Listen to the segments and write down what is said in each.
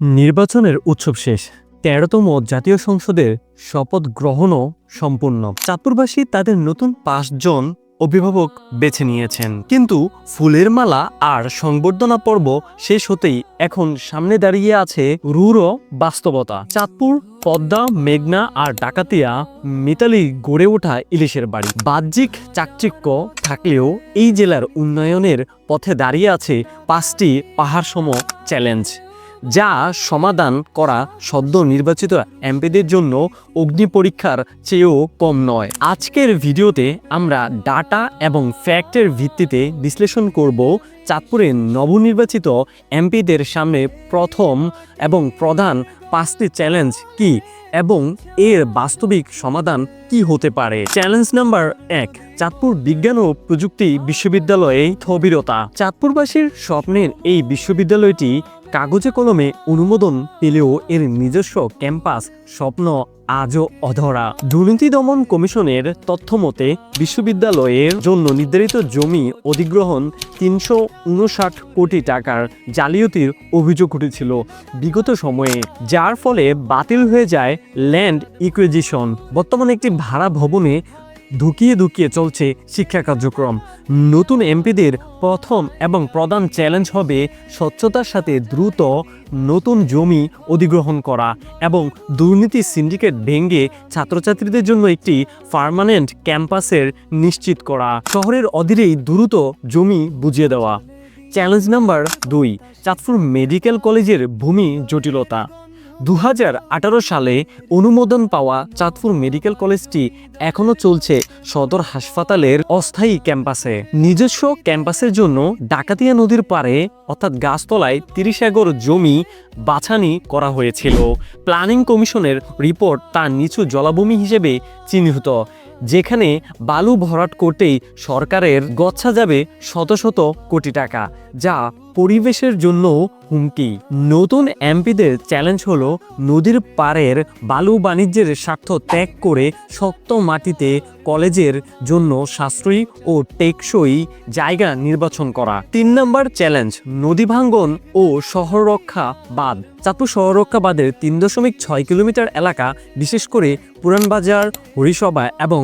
নির্বাচনের উৎসব শেষ, ১৩তম জাতীয় সংসদের শপথ গ্রহণও সম্পূর্ণ। চাঁদপুরবাসী তাদের নতুন ৫ জন অভিভাবক বেছে নিয়েছেন, কিন্তু ফুলের মালা আর সংবর্ধনা পর্ব শেষ হতেই এখন সামনে দাঁড়িয়ে আছে রূঢ় বাস্তবতা। চাঁদপুর, পদ্মা, মেঘনা আর ডাকাতিয়া মিতালি গড়ে ওঠা ইলিশের বাড়ি। বাহ্যিক চাকচিক্য থাকলেও এই জেলার উন্নয়নের পথে দাঁড়িয়ে আছে ৫টি পাহাড়সম চ্যালেঞ্জ, যা সমাধান করা সদ্য নির্বাচিত এমপিদের জন্য অগ্নি পরীক্ষার চেয়েও কম নয়। আজকের ভিডিওতে আমরা ডাটা এবং ফ্যাক্টের ভিত্তিতে বিশ্লেষণ করব চাঁদপুরের নবনির্বাচিত এমপিদের সামনে প্রথম এবং প্রধান ৫টি চ্যালেঞ্জ কি এবং এর বাস্তবিক সমাধান কি হতে পারে। চ্যালেঞ্জ নাম্বার ১, চাঁদপুর বিজ্ঞান ও প্রযুক্তি বিশ্ববিদ্যালয়ে স্থবিরতা। চাঁদপুরবাসীর স্বপ্নের এই বিশ্ববিদ্যালয়টি কাগজে কলমে অনুমোদন পেলেও এর নিজস্ব ক্যাম্পাস স্বপ্ন আজও অধরা। দুর্নীতি দমন কমিশনের তথ্য মতে বিশ্ববিদ্যালয়ের জন্য নির্ধারিত জমি অধিগ্রহণ ৩৫৯ কোটি টাকার জালিয়াতির অভিযোগ উঠেছিল বিগত সময়ে, যার ফলে বাতিল হয়ে যায় ল্যান্ড ইকুইজিশন। বর্তমানে একটি ভাড়া ভবনে ধুকিয়ে চলছে শিক্ষা কার্যক্রম। নতুন এমপিদের প্রথম এবং প্রধান চ্যালেঞ্জ হবে স্বচ্ছতার সাথে দ্রুত নতুন জমি অধিগ্রহণ করা এবং দুর্নীতি সিন্ডিকেট ভেঙে ছাত্রছাত্রীদের জন্য একটি পার্মানেন্ট ক্যাম্পাসের নিশ্চিত করা। শহরের অধীরেই দ্রুত জমি বুঝিয়ে দেওয়া। চ্যালেঞ্জ নাম্বার ২, চাঁদপুর মেডিকেল কলেজের ভূমি জটিলতা। ২০১৮ সালে অনুমোদন পাওয়া চাঁদপুর মেডিকেল কলেজটি এখনও চলছে সদর হাসপাতালের অস্থায়ী ক্যাম্পাসে। নিজস্ব ক্যাম্পাসের জন্য ডাকাতিয়া নদীর পাড়ে অর্থাৎ গাছতলায় ৩০ একর জমি বাছানি করা হয়েছিল। প্ল্যানিং কমিশনের রিপোর্ট তা নিচু জলাভূমি হিসেবে চিহ্নিত, যেখানে বালু ভরাট করতেই সরকারের গচ্ছা যাবে শত শত কোটি টাকা, যা পরিবেশের জন্য হুমকি। নতুন এমপিদের চ্যালেঞ্জ হলো নদীর পাড়ের বালু বাণিজ্যের স্বার্থ ত্যাগ করে শক্ত মাটিতে কলেজের জন্য সাশ্রয়ী ও টেকসই জায়গা নির্বাচন করা। ৩ নম্বর চ্যালেঞ্জ, নদী ভাঙ্গন ও শহর রক্ষা বাঁধ। চাঁদপুর শহর রক্ষা বাঁধের ৩.৬ কিলোমিটার এলাকা, বিশেষ করে পুরানবাজার, হরিসভা এবং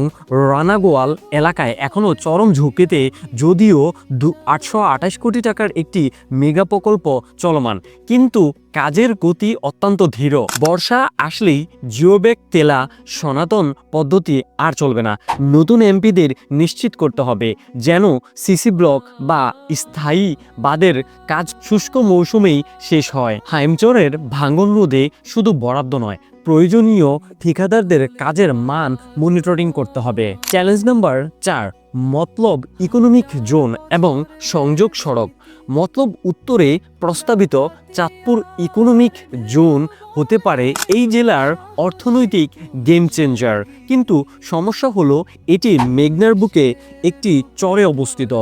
রানাগোয়াল এলাকায় এখনও চরম ঝুঁকিতে, যদিও ৮২৮ কোটি টাকার একটি মেগা প্রকল্প চলমান, কিন্তু কাজের গতি অত্যন্ত ধীর। বর্ষা আসলেই জিওব্যাগ তেলা সনাতন পদ্ধতি আর চলবে না। নতুন এমপিদের নিশ্চিত করতে হবে যেন সিসি ব্লক বা স্থায়ী বাঁধের কাজ শুষ্ক মৌসুমেই শেষ হয়। হাইমচরের ভাঙ্গন রোধে শুধু বরাদ্দ নয়, প্রয়োজনীয় ঠিকাদারদের কাজের মান মনিটরিং করতে হবে। চ্যালেঞ্জ নাম্বার ৪, মতলব ইকোনমিক জোন এবং সংযোগ সড়ক। মতলব উত্তরে প্রস্তাবিত চাঁদপুর ইকোনমিক জোন হতে পারে এই জেলার অর্থনৈতিক গেম চেঞ্জার, কিন্তু সমস্যা হলো এটি মেঘনার বুকে একটি চরে অবস্থিত,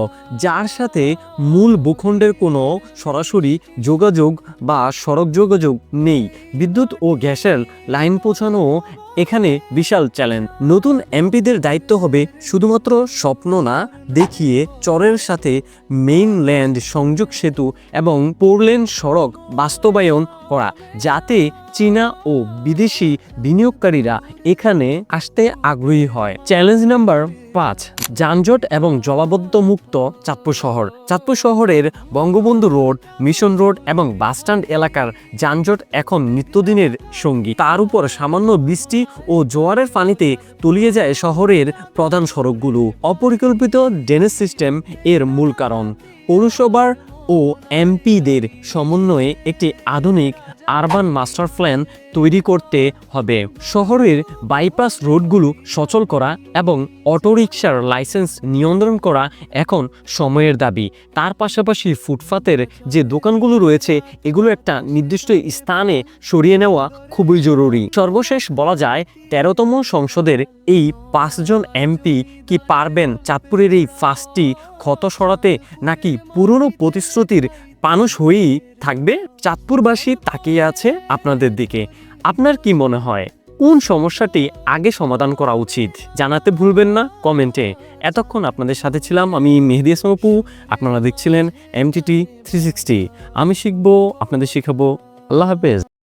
যার সাথে মূল ভূখণ্ডের কোনো সরাসরি যোগাযোগ বা সড়ক যোগাযোগ নেই। বিদ্যুৎ ও গ্যাসের লাইন পৌঁছানো এখানে বিশাল চ্যালেঞ্জ। নতুন এমপিদের দায়িত্ব হবে শুধুমাত্র স্বপ্ন না দেখিয়ে চরের সাথে মেইনল্যান্ড সংযোগ সেতু এবং 4 লেন সড়ক বাস্তবায়ন করা, যাতে চীনা ও বিদেশি বিনিয়োগকারীরা এখানে আসতে আগ্রহী হয়। চ্যালেঞ্জ নাম্বার ৫, যানজট এবং জলাবদ্ধ মুক্ত চাঁদপুর শহর। চাঁদপুর শহরের বঙ্গবন্ধু রোড, মিশন রোড এবং বাসস্ট্যান্ড এলাকার যানজট এখন নিত্যদিনের সঙ্গী। তার উপর সামান্য বৃষ্টি ও জোয়ারের পানিতে তলিয়ে যায় শহরের প্রধান সড়কগুলো। অপরিকল্পিত ড্রেনেজ সিস্টেম এর মূল কারণ। পৌরসভার ও এমপিদের সমন্বয়ে একটি আধুনিক আরবান মাস্টার প্ল্যান তৈরি করতে হবে। শহরের বাইপাস রোডগুলো সচল করা এবং অটোরিকশার লাইসেন্স নিয়ন্ত্রণ করা এখন সময়ের দাবি। তার পাশাপাশি ফুটপাতের যে দোকানগুলো রয়েছে এগুলো একটা নির্দিষ্ট স্থানে সরিয়ে নেওয়া খুবই জরুরি। সর্বশেষ বলা যায় ১৩তম সংসদের এই ৫ জন এমপি কি পারবেন চাঁদপুরের এই ৫টি ক্ষত সরাতে, নাকি পুরনো প্রতিশ্রুতির মানুষ হয়েই থাকবে? চাঁদপুরবাসী তাকিয়ে আছে আপনাদের দিকে। আপনার কি মনে হয় কোন সমস্যাটি আগে সমাধান করা উচিত? জানাতে ভুলবেন না কমেন্টে। এতক্ষণ আপনাদের সাথে ছিলাম আমি মেহেদী হাসান অপু। আপনারা দেখছিলেন MTT 360। আমি শিখবো, আপনাদের শেখাবো। আল্লাহ হাফেজ।